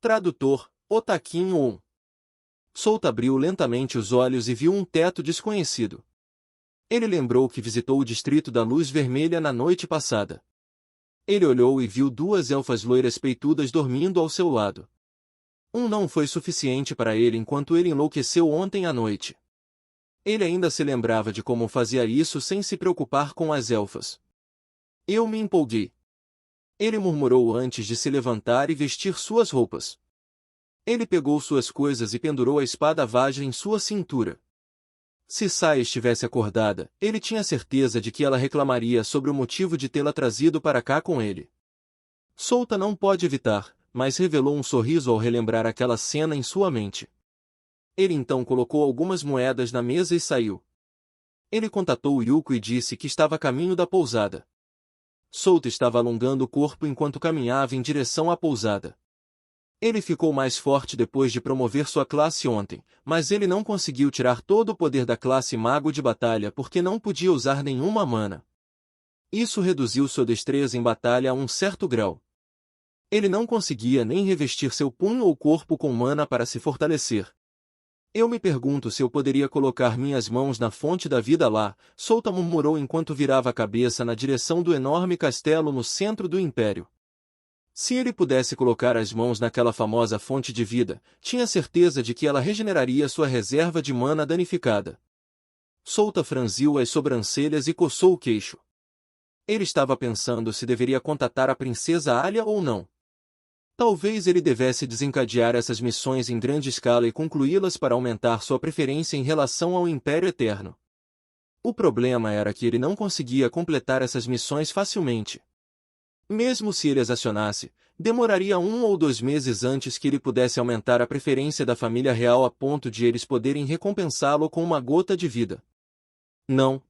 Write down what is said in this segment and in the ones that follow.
Tradutor, Otakin 1. Solta abriu lentamente os olhos e viu um teto desconhecido. Ele lembrou que visitou o distrito da Luz Vermelha na noite passada. Ele olhou e viu duas elfas loiras peitudas dormindo ao seu lado. Não foi suficiente para ele enquanto ele enlouqueceu ontem à noite. Ele ainda se lembrava de como fazia isso sem se preocupar com as elfas. Eu me empolguei. Ele murmurou antes de se levantar e vestir suas roupas. Ele pegou suas coisas e pendurou a espada vaja em sua cintura. Se Sai estivesse acordada, ele tinha certeza de que ela reclamaria sobre o motivo de tê-la trazido para cá com ele. Solta não pode evitar, mas revelou um sorriso ao relembrar aquela cena em sua mente. Ele então colocou algumas moedas na mesa e saiu. Ele contatou Yuko e disse que estava a caminho da pousada. Solta estava alongando o corpo enquanto caminhava em direção à pousada. Ele ficou mais forte depois de promover sua classe ontem, mas ele não conseguiu tirar todo o poder da classe Mago de Batalha porque não podia usar nenhuma mana. Isso reduziu sua destreza em batalha a um certo grau. Ele não conseguia nem revestir seu punho ou corpo com mana para se fortalecer. Eu me pergunto se eu poderia colocar minhas mãos na fonte da vida lá, Solta murmurou enquanto virava a cabeça na direção do enorme castelo no centro do império. Se ele pudesse colocar as mãos naquela famosa fonte de vida, tinha certeza de que ela regeneraria sua reserva de mana danificada. Solta franziu as sobrancelhas e coçou o queixo. Ele estava pensando se deveria contatar a princesa Alia ou não. Talvez ele devesse desencadear essas missões em grande escala e concluí-las para aumentar sua preferência em relação ao Império Eterno. O problema era que ele não conseguia completar essas missões facilmente. Mesmo se ele as acionasse, demoraria 1 ou 2 meses antes que ele pudesse aumentar a preferência da família real a ponto de eles poderem recompensá-lo com uma gota de vida. Não,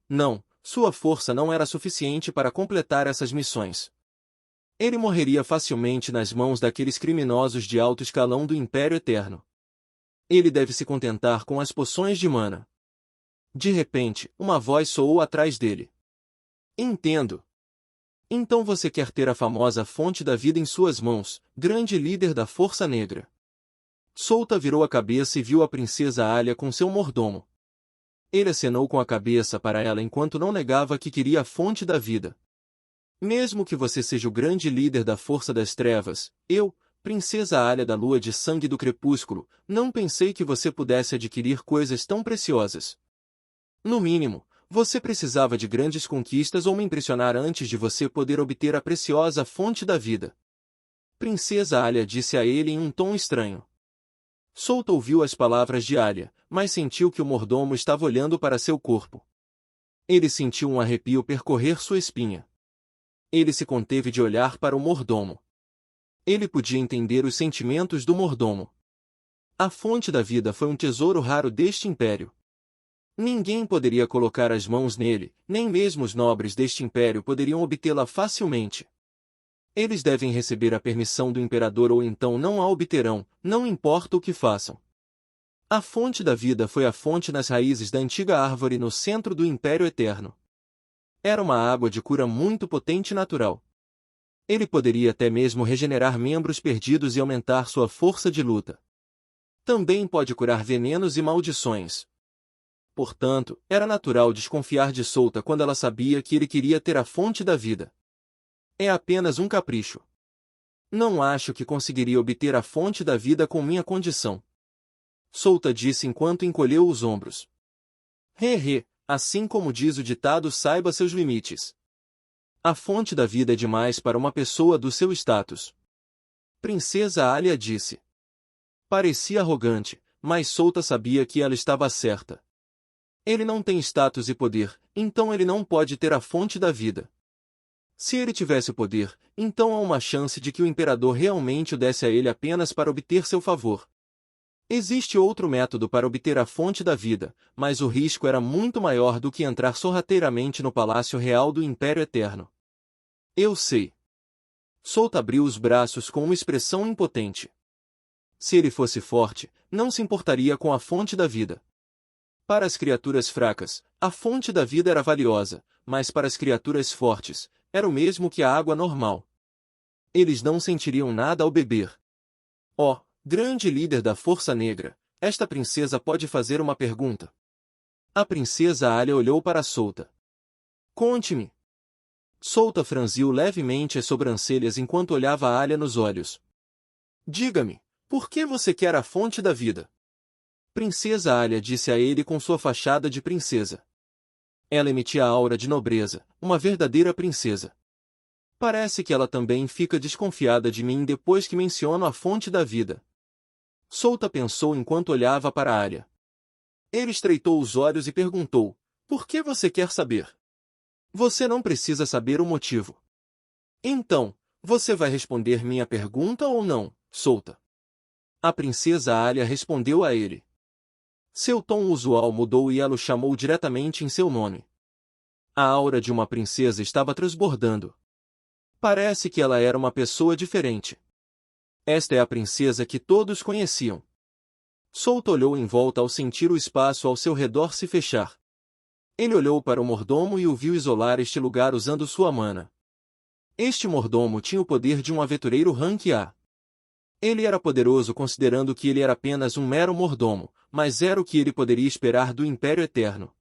sua força não era suficiente para completar essas missões. Ele morreria facilmente nas mãos daqueles criminosos de alto escalão do Império Eterno. Ele deve se contentar com as poções de mana. De repente, uma voz soou atrás dele. Entendo. Então você quer ter a famosa fonte da vida em suas mãos, grande líder da Força Negra. Solta virou a cabeça e viu a princesa Alia com seu mordomo. Ele acenou com a cabeça para ela enquanto não negava que queria a fonte da vida. Mesmo que você seja o grande líder da Força das Trevas, eu, princesa Alia da Lua de Sangue do Crepúsculo, não pensei que você pudesse adquirir coisas tão preciosas. No mínimo, você precisava de grandes conquistas ou me impressionar antes de você poder obter a preciosa fonte da vida. Princesa Alia disse a ele em um tom estranho. Solta ouviu as palavras de Alia, mas sentiu que o mordomo estava olhando para seu corpo. Ele sentiu um arrepio percorrer sua espinha. Ele se conteve de olhar para o mordomo. Ele podia entender os sentimentos do mordomo. A fonte da vida foi um tesouro raro deste império. Ninguém poderia colocar as mãos nele, nem mesmo os nobres deste império poderiam obtê-la facilmente. Eles devem receber a permissão do imperador ou então não a obterão, não importa o que façam. A fonte da vida foi a fonte nas raízes da antiga árvore no centro do Império Eterno. Era uma água de cura muito potente e natural. Ele poderia até mesmo regenerar membros perdidos e aumentar sua força de luta. Também pode curar venenos e maldições. Portanto, era natural desconfiar de Solta quando ela sabia que ele queria ter a fonte da vida. É apenas um capricho. Não acho que conseguiria obter a fonte da vida com minha condição. Solta disse enquanto encolheu os ombros. Assim como diz o ditado, saiba seus limites. A fonte da vida é demais para uma pessoa do seu status. Princesa Alia disse. Parecia arrogante, mas Solta sabia que ela estava certa. Ele não tem status e poder, então ele não pode ter a fonte da vida. Se ele tivesse o poder, então há uma chance de que o imperador realmente o desse a ele apenas para obter seu favor. Existe outro método para obter a fonte da vida, mas o risco era muito maior do que entrar sorrateiramente no Palácio Real do Império Eterno. Eu sei. Solta abriu os braços com uma expressão impotente. Se ele fosse forte, não se importaria com a fonte da vida. Para as criaturas fracas, a fonte da vida era valiosa, mas para as criaturas fortes, era o mesmo que a água normal. Eles não sentiriam nada ao beber. Grande líder da Força Negra, esta princesa pode fazer uma pergunta. A princesa Alia olhou para Solta. Conte-me. Solta franziu levemente as sobrancelhas enquanto olhava a Alia nos olhos. Diga-me, por que você quer a fonte da vida? Princesa Alia disse a ele com sua fachada de princesa. Ela emitia a aura de nobreza, uma verdadeira princesa. Parece que ela também fica desconfiada de mim depois que menciono a fonte da vida. Solta pensou enquanto olhava para Alia. Ele estreitou os olhos e perguntou, por que você quer saber? Você não precisa saber o motivo. Então, você vai responder minha pergunta ou não, Solta? A princesa Alia respondeu a ele. Seu tom usual mudou e ela o chamou diretamente em seu nome. A aura de uma princesa estava transbordando. Parece que ela era uma pessoa diferente. Esta é a princesa que todos conheciam. Solta olhou em volta ao sentir o espaço ao seu redor se fechar. Ele olhou para o mordomo e o viu isolar este lugar usando sua mana. Este mordomo tinha o poder de um aventureiro rank A. Ele era poderoso considerando que ele era apenas um mero mordomo, mas era o que ele poderia esperar do Império Eterno.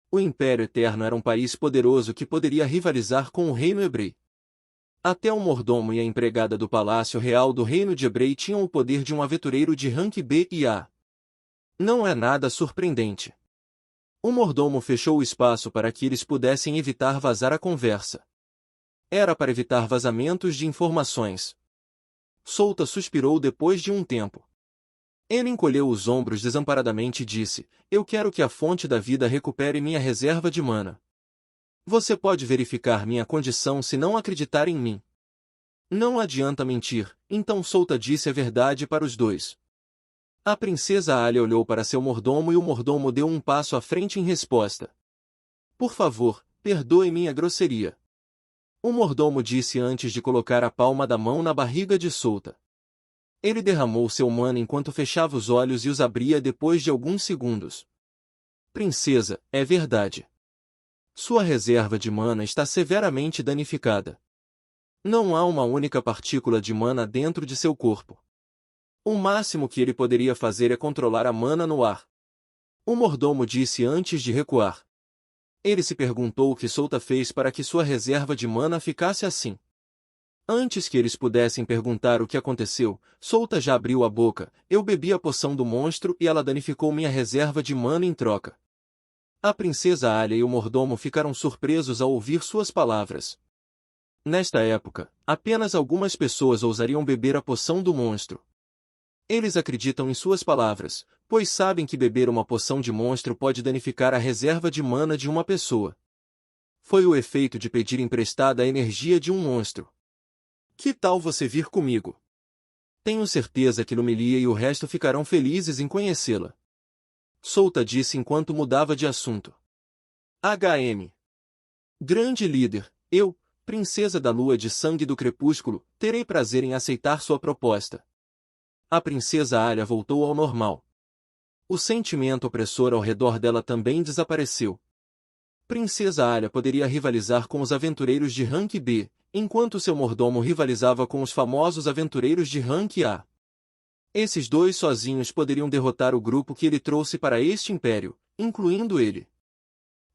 O Império Eterno era um país poderoso que poderia rivalizar com o Reino Ebrei. Até o mordomo e a empregada do Palácio Real do Reino de Ebrei tinham o poder de um aventureiro de rank B e A. Não é nada surpreendente. O mordomo fechou o espaço para que eles pudessem evitar vazar a conversa. Era para evitar vazamentos de informações. Solta suspirou depois de um tempo. Ele encolheu os ombros desamparadamente e disse, eu quero que a fonte da vida recupere minha reserva de mana. Você pode verificar minha condição se não acreditar em mim. Não adianta mentir, então Solta disse a verdade para os dois. A princesa Alia olhou para seu mordomo e o mordomo deu um passo à frente em resposta. Por favor, perdoe minha grosseria. O mordomo disse antes de colocar a palma da mão na barriga de Solta. Ele derramou seu mana enquanto fechava os olhos e os abria depois de alguns segundos. Princesa, é verdade. Sua reserva de mana está severamente danificada. Não há uma única partícula de mana dentro de seu corpo. O máximo que ele poderia fazer é controlar a mana no ar. O mordomo disse antes de recuar. Ele se perguntou o que Solta fez para que sua reserva de mana ficasse assim. Antes que eles pudessem perguntar o que aconteceu, Solta já abriu a boca, eu bebi a poção do monstro e ela danificou minha reserva de mana em troca. A princesa Alia e o mordomo ficaram surpresos ao ouvir suas palavras. Nesta época, apenas algumas pessoas ousariam beber a poção do monstro. Eles acreditam em suas palavras, pois sabem que beber uma poção de monstro pode danificar a reserva de mana de uma pessoa. Foi o efeito de pedir emprestada a energia de um monstro. Que tal você vir comigo? Tenho certeza que Lumilia e o resto ficarão felizes em conhecê-la. Solta disse enquanto mudava de assunto. HM. Grande líder, eu, princesa da lua de sangue do crepúsculo, terei prazer em aceitar sua proposta. A princesa Alia voltou ao normal. O sentimento opressor ao redor dela também desapareceu. Princesa Alia poderia rivalizar com os aventureiros de rank B, enquanto seu mordomo rivalizava com os famosos aventureiros de rank A. Esses dois sozinhos poderiam derrotar o grupo que ele trouxe para este império, incluindo ele.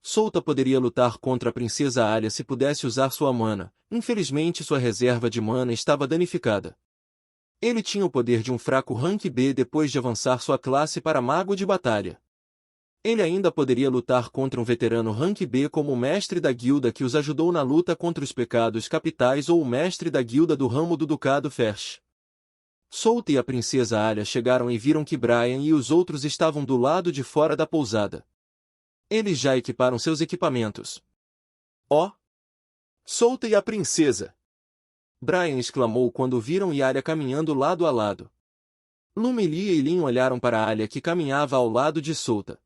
Solta poderia lutar contra a princesa Alia se pudesse usar sua mana, infelizmente sua reserva de mana estava danificada. Ele tinha o poder de um fraco rank B depois de avançar sua classe para mago de batalha. Ele ainda poderia lutar contra um veterano rank B como o mestre da guilda que os ajudou na luta contra os pecados capitais ou o mestre da guilda do ramo do ducado Fersh. Solta e a princesa Alia chegaram e viram que Brian e os outros estavam do lado de fora da pousada. Eles já equiparam seus equipamentos. Oh! Solta e a princesa! Brian exclamou quando viram Alia caminhando lado a lado. Lumilia e Lin olharam para Alia que caminhava ao lado de Solta.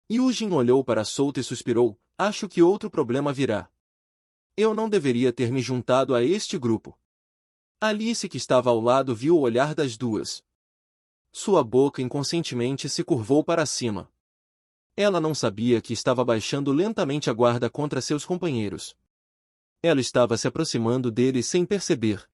Yujin olhou para Solta e suspirou, acho que outro problema virá. Eu não deveria ter me juntado a este grupo. Alice que estava ao lado viu o olhar das duas. Sua boca inconscientemente se curvou para cima. Ela não sabia que estava baixando lentamente a guarda contra seus companheiros. Ela estava se aproximando deles sem perceber.